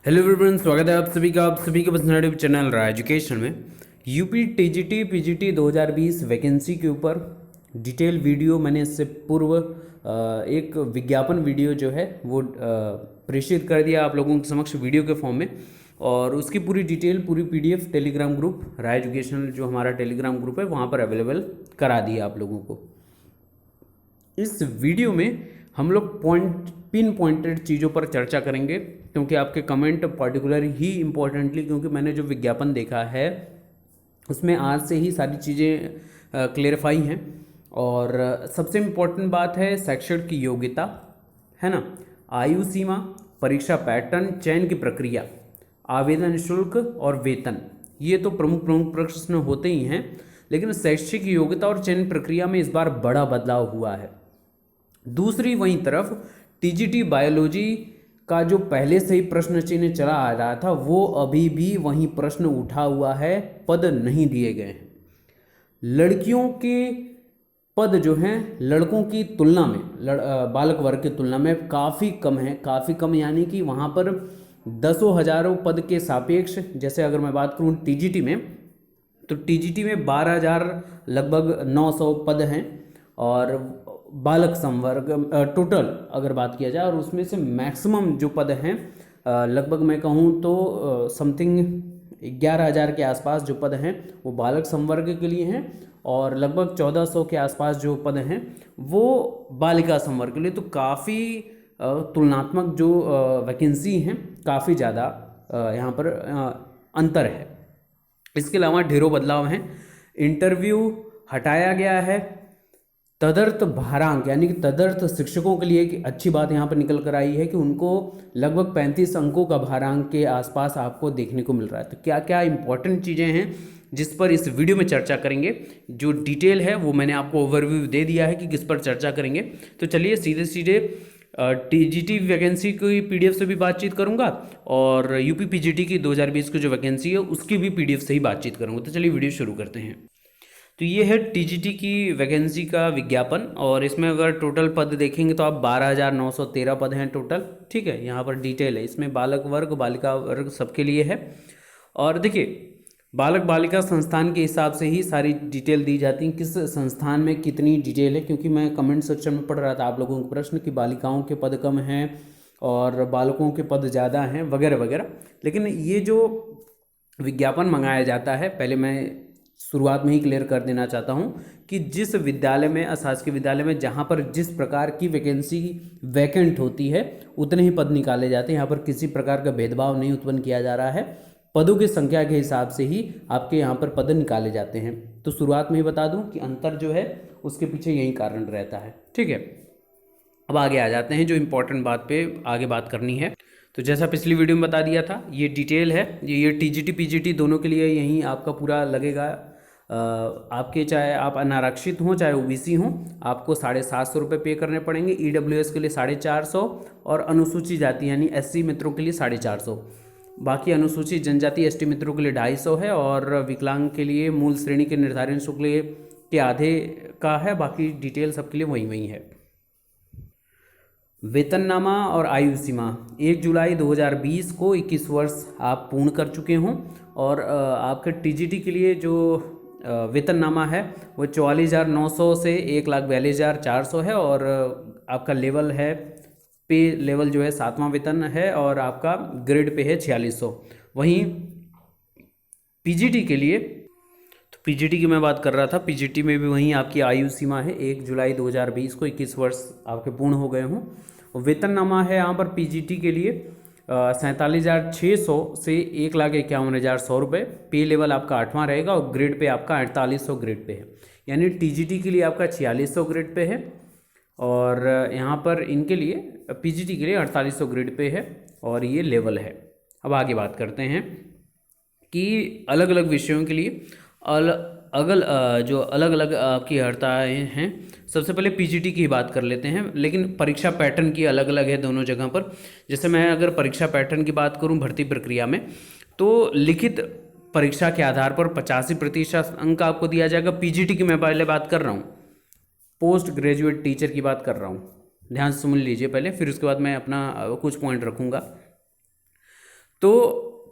Hello everyone, स्वागत है आप सभी के पसंदीदा यूट्यूब चैनल रहा एजुकेशन में। यूपी टीजीटी पीजीटी 2020 वैकेंसी के ऊपर डिटेल वीडियो मैंने इससे पूर्व एक विज्ञापन वीडियो जो है वो प्रेषित कर दिया आप लोगों के समक्ष वीडियो के फॉर्म में। और उसकी पूरी डिटेल पूरी पीडीएफ टेलीग्राम ग्रुप रहा एजुकेशनल जो हमारा टेलीग्राम ग्रुप है वहाँ पर अवेलेबल करा दिया आप लोगों को। इस वीडियो में हम लोग पिन पॉइंटेड चीज़ों पर चर्चा करेंगे, क्योंकि आपके कमेंट पर्टिकुलर ही इम्पोर्टेंटली, क्योंकि मैंने जो विज्ञापन देखा है उसमें आज से ही सारी चीज़ें क्लेरिफाई हैं। और सबसे इम्पोर्टेंट बात है शैक्षणिक की योग्यता, है ना, आयु सीमा, परीक्षा पैटर्न, चयन की प्रक्रिया, आवेदन शुल्क और वेतन। ये तो प्रमुख प्रमुख प्रश्न होते ही हैं, लेकिन शैक्षिक योग्यता और चयन प्रक्रिया में इस बार बड़ा बदलाव हुआ है। दूसरी वहीं तरफ टीजीटी बायोलॉजी का जो पहले से ही प्रश्न चिन्ह चला आ रहा था वो अभी भी वहीं प्रश्न उठा हुआ है, पद नहीं दिए गए हैं। लड़कियों के पद जो हैं लड़कों की तुलना में बालक वर्ग की तुलना में काफ़ी कम है, काफ़ी कम, यानी कि वहाँ पर दसों हजारों पद के सापेक्ष, जैसे अगर मैं बात करूँ टीजीटी में, तो टीजीटी में 12,000 लगभग 900 पद हैं। और बालक संवर्ग टोटल अगर बात किया जाए, और उसमें से मैक्सिमम जो पद हैं लगभग मैं कहूँ तो समथिंग 11,000 के आसपास जो पद हैं वो बालक संवर्ग के लिए हैं, और लगभग 1,400 के आसपास जो पद हैं वो बालिका संवर्ग के लिए। तो काफ़ी तुलनात्मक जो वैकेंसी हैं काफ़ी ज़्यादा यहाँ पर अंतर है। इसके अलावा ढेरों बदलाव हैं। इंटरव्यू हटाया गया है। तदर्थ भारांक यानी कि तदर्थ शिक्षकों के लिए एक अच्छी बात यहाँ पर निकल कर आई है कि उनको लगभग 35 अंकों का भारांक के आसपास आपको देखने को मिल रहा है। तो क्या क्या इंपॉर्टेंट चीज़ें हैं जिस पर इस वीडियो में चर्चा करेंगे, जो डिटेल है वो मैंने आपको ओवरव्यू दे दिया है कि किस पर चर्चा करेंगे। तो चलिए सीधे सीधे टीजीटी वैकेंसी की पीडीएफ से भी बातचीत करूंगा, और यूपी पीजीटी की 2020 की जो वैकेंसी है उसकी भी पीडीएफ से ही बातचीत करूंगा। तो चलिए वीडियो शुरू करते हैं। तो ये है टीजीटी की वैकेंसी का विज्ञापन, और इसमें अगर टोटल पद देखेंगे तो आप 12,913 पद हैं टोटल। ठीक है, यहाँ पर डिटेल है, इसमें बालक वर्ग बालिका वर्ग सबके लिए है। और देखिए बालक बालिका संस्थान के हिसाब से ही सारी डिटेल दी जाती है, किस संस्थान में कितनी डिटेल है, क्योंकि मैं कमेंट सेक्शन में पढ़ रहा था आप लोगों को प्रश्न कि बालिकाओं के पद कम हैं और बालकों के पद ज़्यादा हैं वगैरह वगैरह। लेकिन ये जो विज्ञापन मंगाया जाता है, पहले मैं शुरुआत में ही क्लियर कर देना चाहता हूं कि जिस विद्यालय में, अशासकीय विद्यालय में जहां पर जिस प्रकार की वैकेंसी वैकेंट होती है उतने ही पद निकाले जाते हैं। यहाँ पर किसी प्रकार का भेदभाव नहीं उत्पन्न किया जा रहा है, पदों की संख्या के हिसाब से ही आपके यहाँ पर पद निकाले जाते हैं। तो शुरुआत में ही बता दूं कि अंतर जो है उसके पीछे यही कारण रहता है। ठीक है, अब आगे आ जाते हैं जो इम्पोर्टेंट बात पे आगे बात करनी है। तो जैसा पिछली वीडियो में बता दिया था, ये डिटेल है, ये टीजीटी पीजीटी दोनों के लिए यहीं आपका पूरा लगेगा। आपके चाहे आप अनारक्षित हों चाहे ओबीसी हों, आपको 750 रुपये पे करने पड़ेंगे। ईडब्ल्यूएस के लिए 450, और अनुसूचित जाति यानी एससी मित्रों के लिए 450। बाकी अनुसूचित जनजाति एसटी मित्रों के लिए 250 है, और विकलांग के लिए मूल श्रेणी के निर्धारण शुल्क के आधे का है। बाकी डिटेल सबके लिए वही वही है। वेतननामा और आयु सीमा 1 जुलाई 2020 को 21 वर्ष आप पूर्ण कर चुके हों, और आपके टीजीटी के लिए जो वेतननामा है वो 44,900 से 1,42,400 है, और आपका लेवल है, पे लेवल जो है 7वां वेतन है, और आपका ग्रेड पे है 4600। वहीं पीजीटी के लिए, तो पीजीटी की मैं बात कर रहा था, पीजीटी में भी वहीं आपकी आयु सीमा है 1 जुलाई 2020 को 21 वर्ष आपके पूर्ण हो गए हों। वेतननामा है यहाँ पर पीजीटी के लिए 47,600 से 1,51,100 रुपये। पे लेवल आपका 8वां रहेगा, और ग्रेड पे आपका 4800 ग्रेड पे है। यानी टीजीटी के लिए आपका 4600 ग्रेड पे है, और यहाँ पर इनके लिए पीजीटी के लिए 4800 ग्रेड पे है, और ये लेवल है। अब आगे बात करते हैं कि अलग अलग विषयों के लिए जो अलग अलग आपकी अर्हताएँ हैं। सबसे पहले पीजीटी की बात कर लेते हैं, लेकिन परीक्षा पैटर्न की अलग अलग है दोनों जगह पर। जैसे मैं अगर परीक्षा पैटर्न की बात करूं भर्ती प्रक्रिया में, तो लिखित परीक्षा के आधार पर 85% अंक आपको दिया जाएगा। पीजीटी की मैं पहले बात कर रहा हूं, पोस्ट ग्रेजुएट टीचर की बात कर रहा हूं, ध्यान से सुन लीजिए पहले, फिर उसके बाद मैं अपना कुछ पॉइंट रखूँगा। तो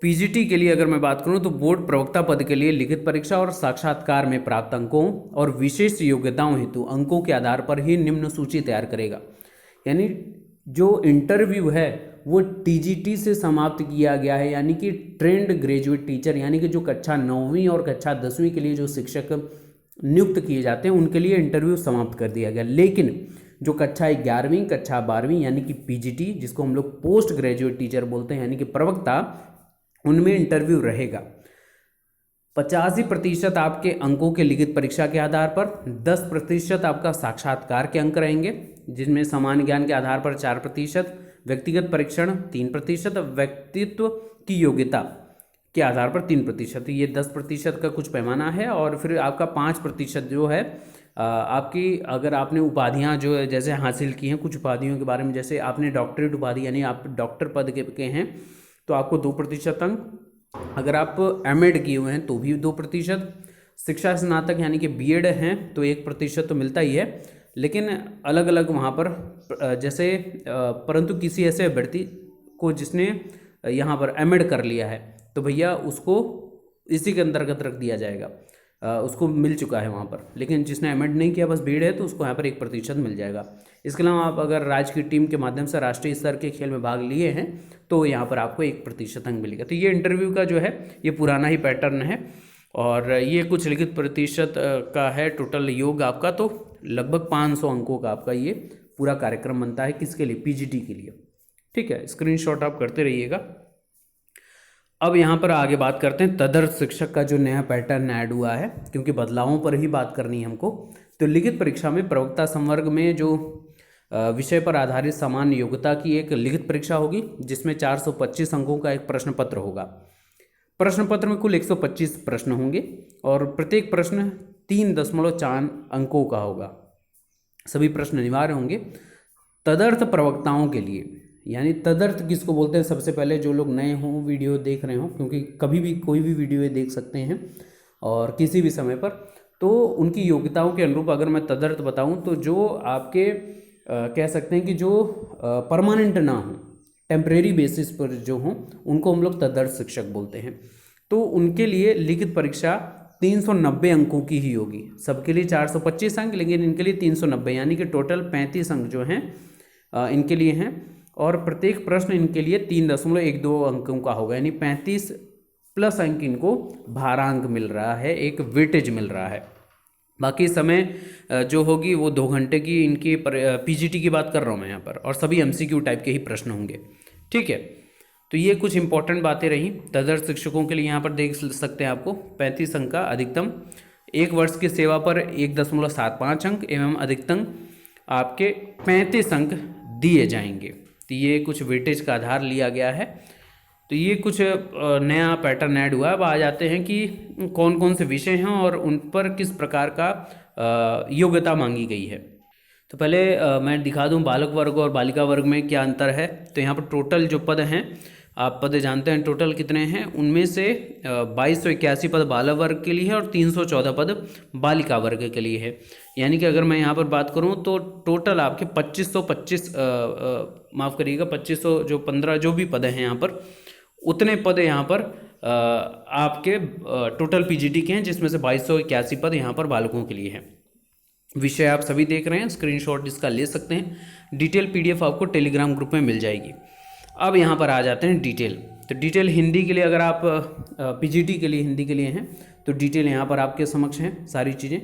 पीजीटी के लिए अगर मैं बात करूं तो बोर्ड प्रवक्ता पद के लिए लिखित परीक्षा और साक्षात्कार में प्राप्त अंकों और विशेष योग्यताओं हेतु अंकों के आधार पर ही निम्न सूची तैयार करेगा। यानी जो इंटरव्यू है वो टीजीटी से समाप्त किया गया है, यानी कि ट्रेंड ग्रेजुएट टीचर, यानी कि जो कक्षा 9वीं और कक्षा 10वीं के लिए जो शिक्षक नियुक्त किए जाते हैं उनके लिए इंटरव्यू समाप्त कर दिया गया। लेकिन जो कक्षा 11वीं कक्षा 12वीं यानी कि पीजीटी, जिसको हम लोग पोस्ट ग्रेजुएट टीचर बोलते हैं यानी कि प्रवक्ता, उनमें इंटरव्यू रहेगा। 85% आपके अंकों के लिखित परीक्षा के आधार पर, 10% आपका साक्षात्कार के अंक रहेंगे, जिसमें सामान्य ज्ञान के आधार पर 4%, व्यक्तिगत परीक्षण 3%, व्यक्तित्व की योग्यता के आधार पर 3%। ये 10% का कुछ पैमाना है। और फिर आपका 5% जो है आपकी, अगर आपने उपाधियां जो है जैसे हासिल की हैं, कुछ उपाधियों के बारे में, जैसे आपने डॉक्टरेट उपाधि यानी आप डॉक्टर पद के हैं तो आपको 2% अंक, अगर आप एमएड किए हुए हैं तो भी 2%, शिक्षा स्नातक यानी कि बीएड हैं तो 1% तो मिलता ही है। लेकिन अलग अलग वहाँ पर जैसे परंतु किसी ऐसे अभ्यर्थी को जिसने यहाँ पर एमएड कर लिया है तो भैया उसको इसी के अंतर्गत रख दिया जाएगा, उसको मिल चुका है वहाँ पर। लेकिन जिसने एमएड नहीं किया बस बीएड है तो उसको यहाँ पर 1% मिल जाएगा। इसके अलावा आप अगर राज्य की टीम के माध्यम से राष्ट्रीय स्तर के खेल में भाग लिए हैं तो यहाँ पर आपको 1% अंक मिलेगा। तो ये इंटरव्यू का जो है ये पुराना ही पैटर्न है और ये कुछ लिखित प्रतिशत का है टोटल योग आपका, तो लगभग 500 अंकों का आपका ये पूरा कार्यक्रम बनता है। किसके लिए? पीजीटी के लिए। ठीक है, स्क्रीनशॉट आप करते रहिएगा। अब यहाँ पर आगे बात करते हैं तदर्थ शिक्षक का जो नया पैटर्न ऐड हुआ है, क्योंकि बदलावों पर ही बात करनी है हमको। तो लिखित परीक्षा में प्रवक्ता संवर्ग में जो विषय पर आधारित सामान्य योग्यता की एक लिखित परीक्षा होगी, जिसमें 425 अंकों का एक प्रश्न पत्र होगा। प्रश्न पत्र में कुल 125 प्रश्न होंगे और प्रत्येक प्रश्न 3.4 अंकों का होगा। सभी प्रश्न अनिवार्य होंगे। तदर्थ प्रवक्ताओं के लिए, यानी तदर्थ किसको बोलते हैं? सबसे पहले जो लोग नए हों, वीडियो देख रहे हों, क्योंकि कभी भी कोई भी वीडियो देख सकते हैं और किसी भी समय पर, तो उनकी योग्यताओं के अनुरूप अगर मैं तदर्थ बताऊं तो जो आपके कह सकते हैं कि जो परमानेंट ना हो, टेम्परेरी बेसिस पर जो हों, उनको हम लोग तदर्थ शिक्षक बोलते हैं। तो उनके लिए लिखित परीक्षा 390 अंकों की ही होगी। सबके लिए 425 अंक, लेकिन इनके लिए 390, यानी कि टोटल 35 अंक जो हैं इनके लिए हैं। और प्रत्येक प्रश्न इनके लिए 3.12 अंकों का होगा, यानी 35 प्लस अंक इनको भारांक मिल रहा है, एक वेटेज मिल रहा है। बाकी समय जो होगी वो 2 घंटे की इनकी पीजीटी की बात कर रहा हूँ मैं यहाँ पर, और सभी एमसीक्यू टाइप के ही प्रश्न होंगे। ठीक है, तो ये कुछ इंपॉर्टेंट बातें रहीं तदर्थ शिक्षकों के लिए। यहाँ पर देख सकते हैं आपको 35 अंक का अधिकतम, 1 वर्ष की सेवा पर 1.75 अंक एवं अधिकतम आपके 35 अंक दिए जाएंगे। तो ये कुछ वेटेज का आधार लिया गया है। तो ये कुछ नया पैटर्न ऐड हुआ है। अब आ जाते हैं कि कौन कौन से विषय हैं और उन पर किस प्रकार का योग्यता मांगी गई है। तो पहले मैं दिखा दूं बालक वर्ग और बालिका वर्ग में क्या अंतर है। तो यहाँ पर टोटल जो पद हैं, आप पद जानते हैं टोटल कितने हैं, उनमें से 2281 पद बालक वर्ग के लिए है और 314 पद बालिका वर्ग के लिए है। यानी कि अगर मैं यहाँ पर बात करूँ तो टोटल आपके 2525 माफ़ करिएगा 2500 जो 15 जो भी पद हैं यहाँ पर, उतने पद यहाँ पर आपके टोटल पीजीटी के हैं, जिसमें से 2281 पद यहाँ पर बालकों के लिए हैं। विषय आप सभी देख रहे हैं, स्क्रीनशॉट इसका ले सकते हैं। डिटेल पीडीएफ आपको टेलीग्राम ग्रुप में मिल जाएगी। अब यहाँ पर आ जाते हैं डिटेल। तो डिटेल हिंदी के लिए, अगर आप पीजीटी के लिए हिंदी के लिए हैं तो डिटेल यहाँ पर आपके समक्ष हैं सारी चीज़ें।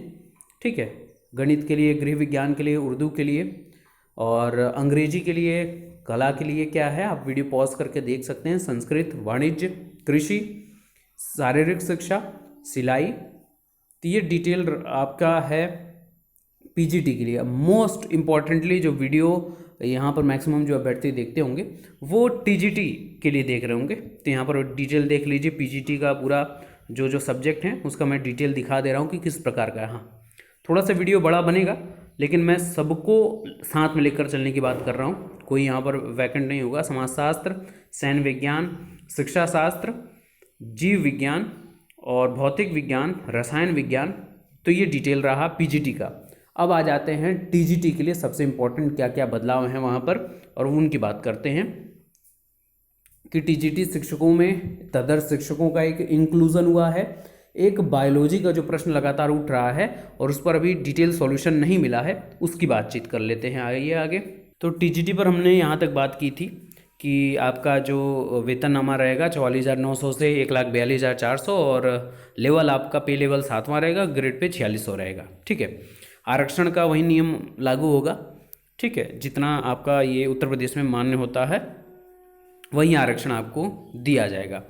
ठीक है, गणित के लिए, गृह विज्ञान के लिए, उर्दू के लिए और अंग्रेजी के लिए, कला के लिए क्या है आप वीडियो पॉज करके देख सकते हैं। संस्कृत, वाणिज्य, कृषि, शारीरिक शिक्षा, सिलाई, तो ये डिटेल आपका है पीजीटी के लिए। मोस्ट इम्पॉर्टेंटली जो वीडियो यहाँ पर मैक्सिमम जो अभ्यर्थी देखते होंगे वो टीजीटी के लिए देख रहे होंगे, तो यहाँ पर डिटेल देख लीजिए। पीजीटी का पूरा जो सब्जेक्ट है उसका मैं डिटेल दिखा दे रहा हूँ कि किस प्रकार का है। हाँ, थोड़ा सा वीडियो बड़ा बनेगा, लेकिन मैं सबको साथ में लेकर चलने की बात कर रहा हूँ, कोई यहाँ पर वैकेंट नहीं होगा। समाजशास्त्र, सैन्य विज्ञान, शिक्षा शास्त्र, जीव विज्ञान और भौतिक विज्ञान, रसायन विज्ञान, तो ये डिटेल रहा पीजीटी का। अब आ जाते हैं टीजीटी के लिए सबसे इम्पोर्टेंट क्या क्या बदलाव हैं वहाँ पर, और उनकी बात करते हैं। कि टीजीटी शिक्षकों में तदर्थ शिक्षकों का एक इंक्लूजन हुआ है। एक बायोलॉजी का जो प्रश्न लगातार उठ रहा है और उस पर अभी डिटेल सॉल्यूशन नहीं मिला है, उसकी बातचीत कर लेते हैं। आइए आगे। तो टीजीटी पर हमने यहाँ तक बात की थी कि आपका जो वेतननामा रहेगा 44,900 से 1,42,400 और लेवल आपका पे लेवल 7वां रहेगा, ग्रेड पे 4600 रहेगा। ठीक है, आरक्षण का वही नियम लागू होगा। ठीक है, जितना आपका ये उत्तर प्रदेश में मान्य होता है वही आरक्षण आपको दिया जाएगा।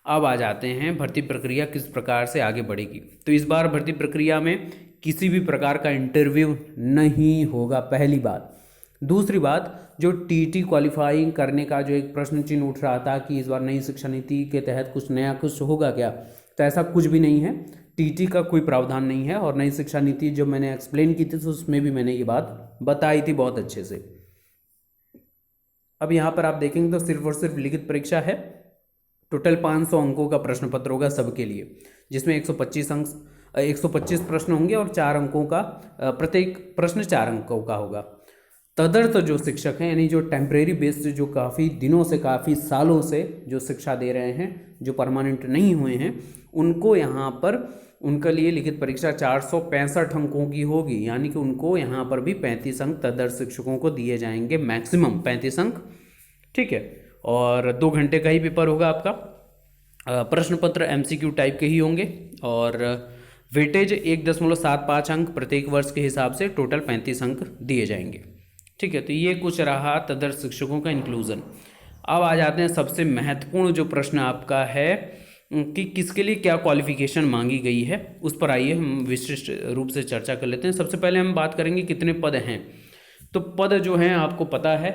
अब आ जाते हैं भर्ती प्रक्रिया किस प्रकार से आगे बढ़ेगी। तो इस बार भर्ती प्रक्रिया में किसी भी प्रकार का इंटरव्यू नहीं होगा, पहली बात। दूसरी बात, जो टीटी क्वालिफाइंग करने का जो एक प्रश्न चिन्ह उठ रहा था कि इस बार नई शिक्षा नीति के तहत कुछ नया कुछ होगा क्या, तो ऐसा कुछ भी नहीं है। टीटी का कोई प्रावधान नहीं है और नई शिक्षा नीति जो मैंने एक्सप्लेन की थी तो उसमें भी मैंने ये बात बताई थी बहुत अच्छे से। अब यहाँ पर आप देखेंगे तो सिर्फ और सिर्फ लिखित परीक्षा है। टोटल 500 अंकों का प्रश्न पत्र होगा सबके लिए, जिसमें 125 प्रश्न होंगे और 4 अंकों का प्रत्येक प्रश्न 4 अंकों का होगा। तदर्थ जो शिक्षक हैं, यानी जो टेम्परेरी बेस्ड, जो काफ़ी दिनों से काफ़ी सालों से जो शिक्षा दे रहे हैं, जो परमानेंट नहीं हुए हैं, उनको यहाँ पर उनके लिए लिखित परीक्षा 465 अंकों की होगी। यानी कि उनको यहाँ पर भी 35 अंक तदर्थ शिक्षकों को दिए जाएंगे, मैक्सिमम 35 अंक। ठीक है, और 2 घंटे का ही पेपर होगा आपका। प्रश्न पत्र MCQ टाइप के ही होंगे और वेटेज 1.75 अंक प्रत्येक वर्ष के हिसाब से टोटल 35 अंक दिए जाएंगे। ठीक है, तो ये कुछ रहा तदर्थ शिक्षकों का इंक्लूजन। अब आ जाते हैं सबसे महत्वपूर्ण जो प्रश्न आपका है कि किसके लिए क्या क्वालिफिकेशन मांगी गई है, उस पर आइए हम विशिष्ट रूप से चर्चा कर लेते हैं। सबसे पहले हम बात करेंगे कितने पद हैं। तो पद जो हैं आपको पता है,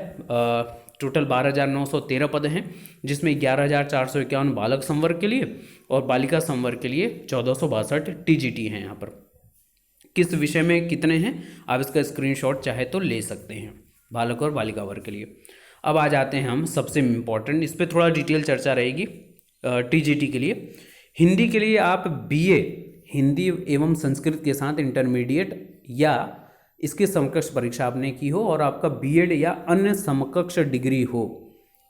टोटल 12,913 पद हैं, जिसमें 11,451 बालक संवर्ग के लिए और बालिका संवर्ग के लिए 1,462 TGT हैं। यहाँ पर किस विषय में कितने हैं आप इसका स्क्रीनशॉट चाहे तो ले सकते हैं, बालक और बालिका वर्ग के लिए। अब आ जाते हैं हम सबसे इम्पॉर्टेंट, इस पर थोड़ा डिटेल चर्चा रहेगी। TGT के लिए, हिंदी के लिए आप BA हिंदी एवं संस्कृत के साथ इंटरमीडिएट या इसके समकक्ष परीक्षा आपने की हो और आपका BEd या अन्य समकक्ष डिग्री हो,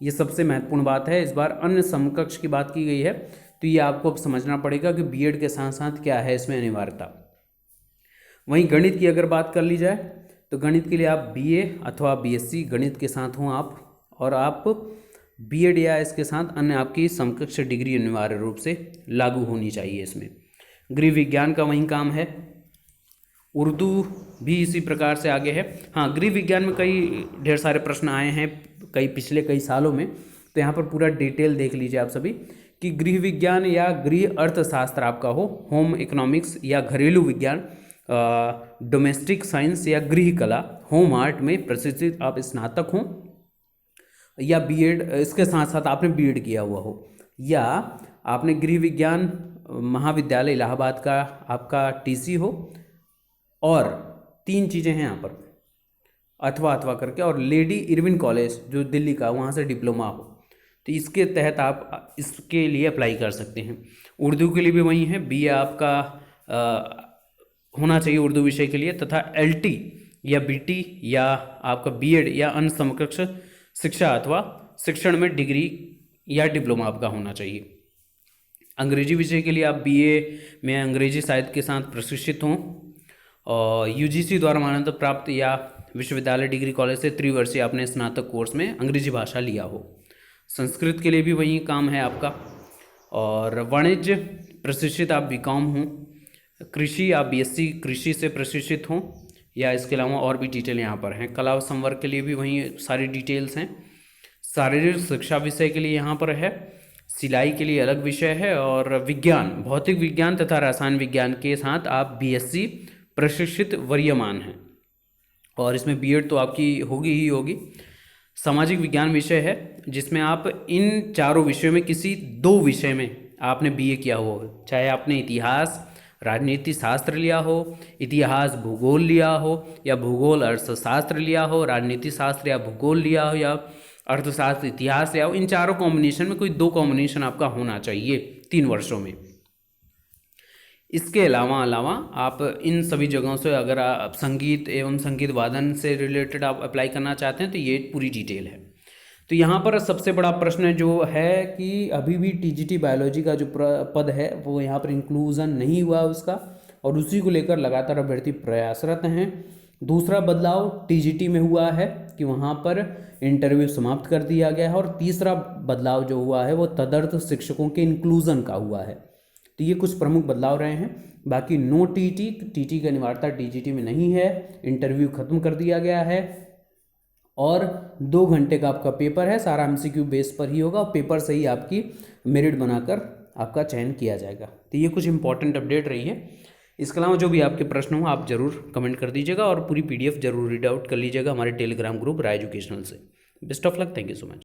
ये सबसे महत्वपूर्ण बात है। इस बार अन्य समकक्ष की बात की गई है, तो ये आपको अब समझना पड़ेगा कि BEd के साथ साथ क्या है इसमें अनिवार्यता। वहीं गणित की अगर बात कर ली जाए तो गणित के लिए आप BA अथवा BSc गणित के साथ हों आप, और आप BEd या इसके साथ अन्य आपकी समकक्ष डिग्री अनिवार्य रूप से लागू होनी चाहिए इसमें। गृह विज्ञान का वही काम है, उर्दू भी इसी प्रकार से आगे है। हाँ, गृह विज्ञान में कई ढेर सारे प्रश्न आए हैं पिछले कई सालों में, तो यहाँ पर पूरा डिटेल देख लीजिए आप सभी कि गृह विज्ञान या गृह अर्थशास्त्र आपका हो, होम इकोनॉमिक्स या घरेलू विज्ञान, डोमेस्टिक साइंस या गृह कला, होम आर्ट में प्रशिक्षित आप स्नातक हों या BEd इसके साथ साथ आपने BEd किया हुआ हो, या आपने गृह विज्ञान महाविद्यालय इलाहाबाद का आपका TC हो, और 3 चीज़ें हैं यहाँ पर अथवा करके, और लेडी इरविन कॉलेज जो दिल्ली का, वहाँ से डिप्लोमा हो, तो इसके तहत आप इसके लिए अप्लाई कर सकते हैं। उर्दू के लिए भी वही है, BA आपका होना चाहिए उर्दू विषय के लिए, तथा LT या BT या आपका BEd या अन्य समकक्ष शिक्षा अथवा शिक्षण में डिग्री या डिप्लोमा आपका होना चाहिए। अंग्रेजी विषय के लिए आप BA में अंग्रेजी साहित्य के साथ प्रशिक्षित हों और UGC द्वारा मान्यता प्राप्त या विश्वविद्यालय डिग्री कॉलेज से त्रिवर्षीय आपने स्नातक कोर्स में अंग्रेजी भाषा लिया हो। संस्कृत के लिए भी वही काम है आपका, और वाणिज्य प्रशिक्षित आप BCom हों। कृषि आप BSc कृषि से प्रशिक्षित हों, या इसके अलावा और भी डिटेल यहाँ पर हैं। कला संवर्ग के लिए भी वहीं सारी डिटेल्स हैं। शारीरिक शिक्षा विषय के लिए यहाँ पर है, सिलाई के लिए अलग विषय है, और विज्ञान भौतिक विज्ञान तथा रसायन विज्ञान के साथ आप BSc प्रशिक्षित वरीयमान हैं, और इसमें BEd तो आपकी होगी ही होगी। सामाजिक विज्ञान विषय है, जिसमें आप इन चारों विषयों में किसी 2 विषय में आपने BA किया हो, चाहे आपने इतिहास राजनीति शास्त्र लिया हो, इतिहास भूगोल लिया हो, या भूगोल अर्थशास्त्र लिया हो, राजनीति शास्त्र या भूगोल लिया हो, या अर्थशास्त्र इतिहास लिया हो। इन चारों कॉम्बिनेशन में कोई 2 कॉम्बिनेशन आपका होना चाहिए 3 वर्षों में। इसके अलावा आप इन सभी जगहों से अगर आप संगीत एवं संगीत वादन से रिलेटेड आप अप्लाई करना चाहते हैं तो ये पूरी डिटेल है। तो यहाँ पर सबसे बड़ा प्रश्न जो है कि अभी भी टीजीटी बायोलॉजी का जो पद है वो यहाँ पर इंक्लूजन नहीं हुआ उसका, और उसी को लेकर लगातार अभ्यर्थी प्रयासरत हैं। दूसरा बदलाव टीजीटी में हुआ है कि वहाँ पर इंटरव्यू समाप्त कर दिया गया है, और तीसरा बदलाव जो हुआ है वो तदर्थ शिक्षकों के इंक्लूजन का हुआ है। तो ये कुछ प्रमुख बदलाव रहे हैं। बाकी नो टीटी, टीटी की अनिवार्यता टीजीटी में नहीं है, इंटरव्यू खत्म कर दिया गया है, और 2 घंटे का आपका पेपर है, सारा एमसीक्यू बेस पर ही होगा, और पेपर से ही आपकी मेरिट बनाकर आपका चयन किया जाएगा। तो ये कुछ इंपॉर्टेंट अपडेट रही है। इसके अलावा जो भी आपके प्रश्न हो आप जरूर कमेंट कर दीजिएगा, और पूरी पीडीएफ जरूर रीड आउट कर लीजिएगा हमारे टेलीग्राम ग्रुप राय एजुकेशनल से। Best of luck, thank you so much.